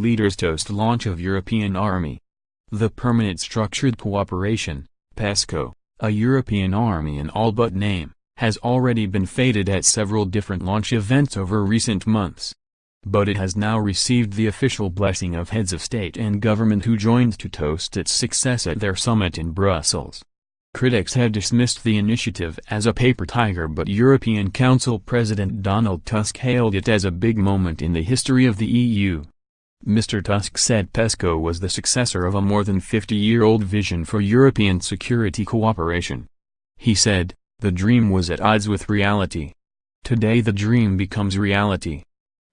leaders toast launch of European Army. The Permanent Structured Cooperation, PESCO, a European army in all but name, has already been feted at several different launch events over recent months. But it has now received the official blessing of heads of state and government who joined to toast its success at their summit in Brussels. Critics have dismissed the initiative as a paper tiger, but European Council President Donald Tusk hailed it as a big moment in the history of the EU. Mr. Tusk said PESCO was the successor of a more than 50-year-old vision for European security cooperation. He said, "The dream was at odds with reality. Today the dream becomes reality.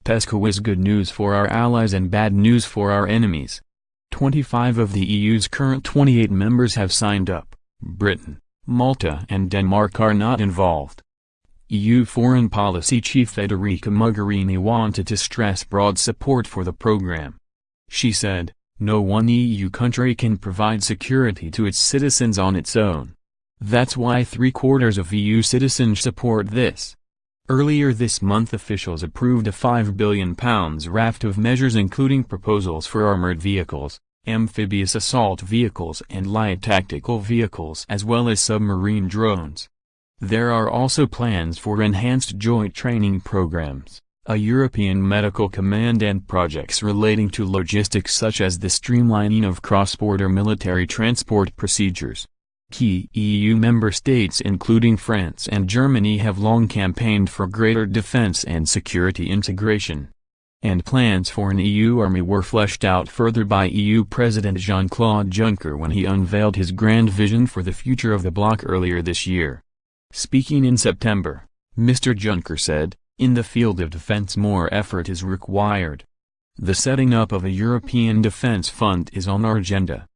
PESCO is good news for our allies and bad news for our enemies." 25 of the EU's current 28 members have signed up. Britain, Malta and Denmark are not involved. EU Foreign Policy Chief Federica Mogherini wanted to stress broad support for the program. She said, "No one EU country can provide security to its citizens on its own. That's why 3/4 of EU citizens support this." Earlier this month officials approved a £5 billion raft of measures including proposals for armored vehicles, amphibious assault vehicles and light tactical vehicles as well as submarine drones. There are also plans for enhanced joint training programs, a European medical command and projects relating to logistics such as the streamlining of cross-border military transport procedures. Key EU member states including France and Germany have long campaigned for greater defense and security integration. And plans for an EU army were fleshed out further by EU President Jean-Claude Juncker when he unveiled his grand vision for the future of the bloc earlier this year. Speaking in September, Mr. Juncker said, "In the field of defense more effort is required. The setting up of a European Defense Fund is on our agenda.